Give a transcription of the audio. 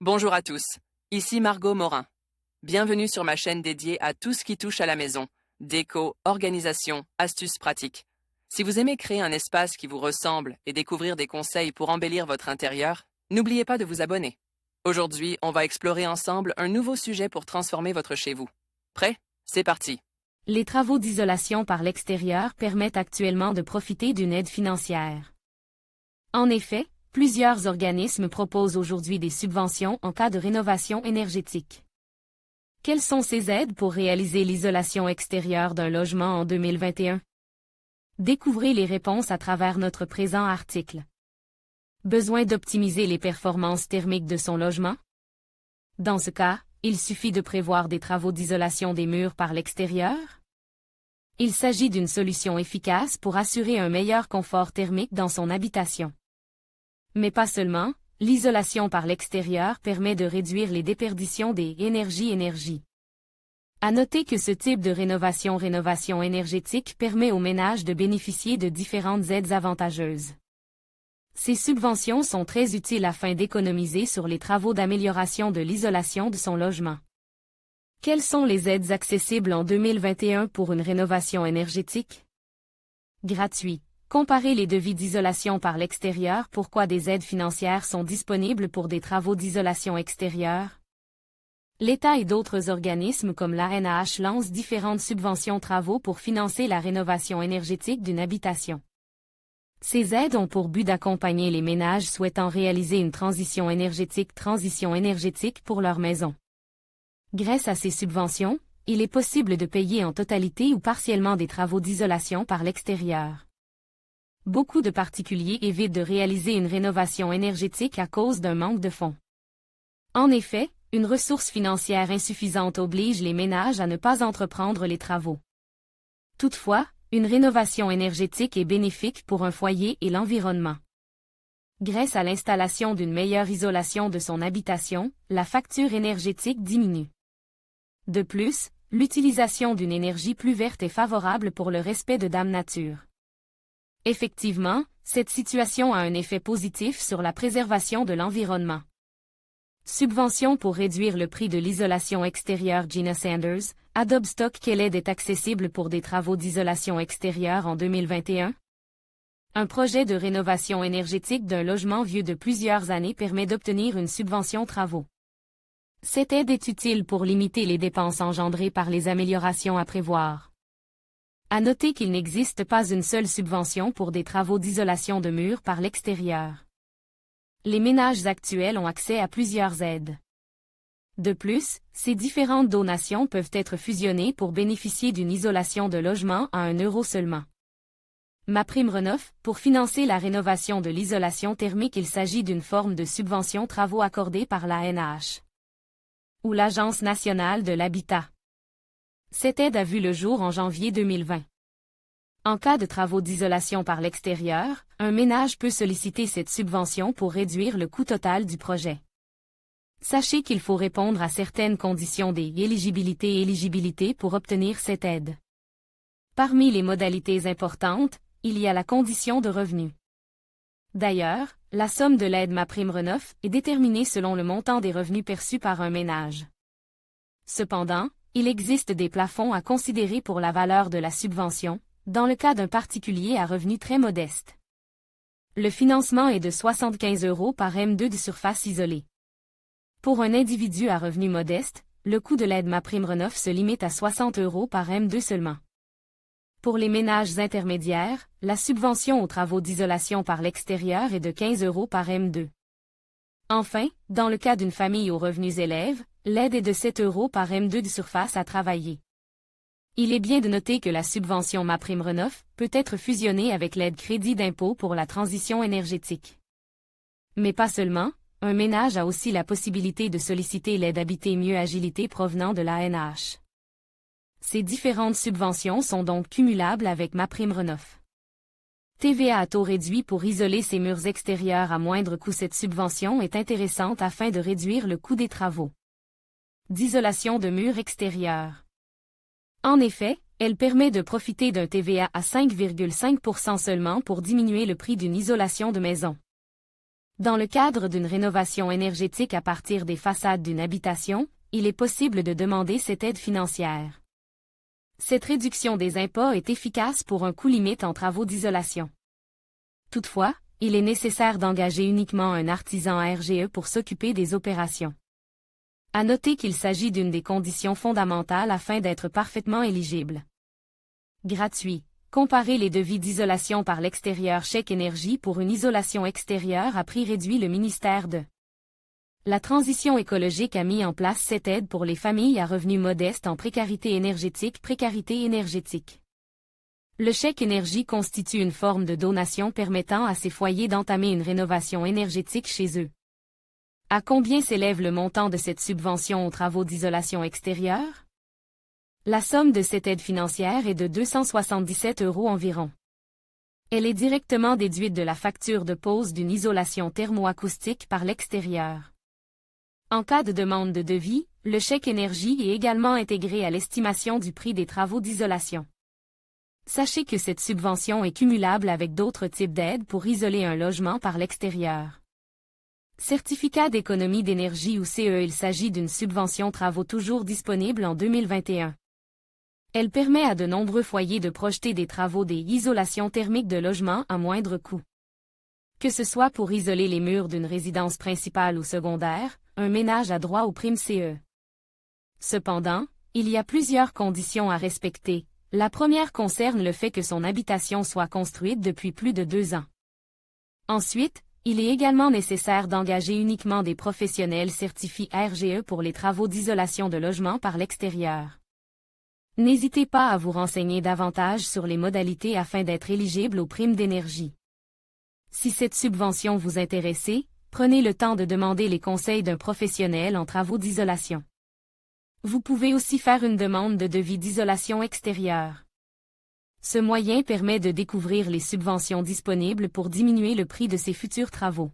Bonjour à tous, ici Margot Morin. Bienvenue sur ma chaîne dédiée à tout ce qui touche à la maison, déco, organisation, astuces pratiques. Si vous aimez créer un espace qui vous ressemble et découvrir des conseils pour embellir votre intérieur, n'oubliez pas de vous abonner. Aujourd'hui, on va explorer ensemble un nouveau sujet pour transformer votre chez vous. Prêt? C'est parti! Les travaux d'isolation par l'extérieur permettent actuellement de profiter d'une aide financière. En effet, plusieurs organismes proposent aujourd'hui des subventions en cas de rénovation énergétique. Quelles sont ces aides pour réaliser l'isolation extérieure d'un logement en 2021? Découvrez les réponses à travers notre présent article. Besoin d'optimiser les performances thermiques de son logement? Dans ce cas, il suffit de prévoir des travaux d'isolation des murs par l'extérieur? Il s'agit d'une solution efficace pour assurer un meilleur confort thermique dans son habitation. Mais pas seulement, l'isolation par l'extérieur permet de réduire les déperditions des énergies. À noter que ce type de rénovation énergétique permet aux ménages de bénéficier de différentes aides avantageuses. Ces subventions sont très utiles afin d'économiser sur les travaux d'amélioration de l'isolation de son logement. Quelles sont les aides accessibles en 2021 pour une rénovation énergétique? Gratuit. Comparez les devis d'isolation par l'extérieur. Pourquoi des aides financières sont disponibles pour des travaux d'isolation extérieure? L'État et d'autres organismes comme l'ANH lancent différentes subventions travaux pour financer la rénovation énergétique d'une habitation. Ces aides ont pour but d'accompagner les ménages souhaitant réaliser une transition énergétique pour leur maison. Grâce à ces subventions, il est possible de payer en totalité ou partiellement des travaux d'isolation par l'extérieur. Beaucoup de particuliers évitent de réaliser une rénovation énergétique à cause d'un manque de fonds. En effet, une ressource financière insuffisante oblige les ménages à ne pas entreprendre les travaux. Toutefois, une rénovation énergétique est bénéfique pour un foyer et l'environnement. Grâce à l'installation d'une meilleure isolation de son habitation, la facture énergétique diminue. De plus, l'utilisation d'une énergie plus verte est favorable pour le respect de Dame Nature. Effectivement, cette situation a un effet positif sur la préservation de l'environnement. Subvention pour réduire le prix de l'isolation extérieure. Gina Sanders, Adobe Stock. Quelle aide est accessible pour des travaux d'isolation extérieure en 2021? Un projet de rénovation énergétique d'un logement vieux de plusieurs années permet d'obtenir une subvention travaux. Cette aide est utile pour limiter les dépenses engendrées par les améliorations à prévoir. À noter qu'il n'existe pas une seule subvention pour des travaux d'isolation de murs par l'extérieur. Les ménages actuels ont accès à plusieurs aides. De plus, ces différentes donations peuvent être fusionnées pour bénéficier d'une isolation de logement à 1 euro seulement. MaPrimeRénov', pour financer la rénovation de l'isolation thermique. Il s'agit d'une forme de subvention travaux accordée par l'ANH ou l'Agence nationale de l'habitat. Cette aide a vu le jour en janvier 2020. En cas de travaux d'isolation par l'extérieur, un ménage peut solliciter cette subvention pour réduire le coût total du projet. Sachez qu'il faut répondre à certaines conditions d'éligibilité pour obtenir cette aide. Parmi les modalités importantes, il y a la condition de revenu. D'ailleurs, la somme de l'aide MaPrimeRénov' est déterminée selon le montant des revenus perçus par un ménage. Cependant, il existe des plafonds à considérer pour la valeur de la subvention, dans le cas d'un particulier à revenu très modeste. Le financement est de 75 € par M2 de surface isolée. Pour un individu à revenu modeste, le coût de l'aide MaPrimeRénov' se limite à 60 € par M2 seulement. Pour les ménages intermédiaires, la subvention aux travaux d'isolation par l'extérieur est de 15 € par M2. Enfin, dans le cas d'une famille aux revenus élèves, l'aide est de 7 € par M2 de surface à travailler. Il est bien de noter que la subvention MaPrimeRénov' peut être fusionnée avec l'aide crédit d'impôt pour la transition énergétique. Mais pas seulement, un ménage a aussi la possibilité de solliciter l'aide Habiter Mieux Agilité provenant de l'ANH. Ces différentes subventions sont donc cumulables avec MaPrimeRénov'. TVA à taux réduit pour isoler ses murs extérieurs à moindre coût. Cette subvention est intéressante afin de réduire le coût des travaux d'isolation de murs extérieurs. En effet, elle permet de profiter d'un TVA à 5,5% seulement pour diminuer le prix d'une isolation de maison. Dans le cadre d'une rénovation énergétique à partir des façades d'une habitation, il est possible de demander cette aide financière. Cette réduction des impôts est efficace pour un coût limite en travaux d'isolation. Toutefois, il est nécessaire d'engager uniquement un artisan RGE pour s'occuper des opérations. À noter qu'il s'agit d'une des conditions fondamentales afin d'être parfaitement éligible. Gratuit. Comparez les devis d'isolation par l'extérieur Chèque Énergie pour une isolation extérieure à prix réduit. Le ministère de la Transition écologique a mis en place cette aide pour les familles à revenus modestes en précarité énergétique. Le chèque énergie constitue une forme de donation permettant à ces foyers d'entamer une rénovation énergétique chez eux. À combien s'élève le montant de cette subvention aux travaux d'isolation extérieure? La somme de cette aide financière est de 277 € environ. Elle est directement déduite de la facture de pose d'une isolation thermoacoustique par l'extérieur. En cas de demande de devis, le chèque énergie est également intégré à l'estimation du prix des travaux d'isolation. Sachez que cette subvention est cumulable avec d'autres types d'aides pour isoler un logement par l'extérieur. Certificat d'économie d'énergie ou CE. Il s'agit d'une subvention travaux toujours disponible en 2021. Elle permet à de nombreux foyers de projeter des travaux d'isolation thermique de logement à moindre coût. Que ce soit pour isoler les murs d'une résidence principale ou secondaire, un ménage a droit aux primes CE. Cependant, il y a plusieurs conditions à respecter. La première concerne le fait que son habitation soit construite depuis plus de 2 ans. Ensuite, il est également nécessaire d'engager uniquement des professionnels certifiés RGE pour les travaux d'isolation de logement par l'extérieur. N'hésitez pas à vous renseigner davantage sur les modalités afin d'être éligible aux primes d'énergie. Si cette subvention vous intéresse, prenez le temps de demander les conseils d'un professionnel en travaux d'isolation. Vous pouvez aussi faire une demande de devis d'isolation extérieure. Ce moyen permet de découvrir les subventions disponibles pour diminuer le prix de ses futurs travaux.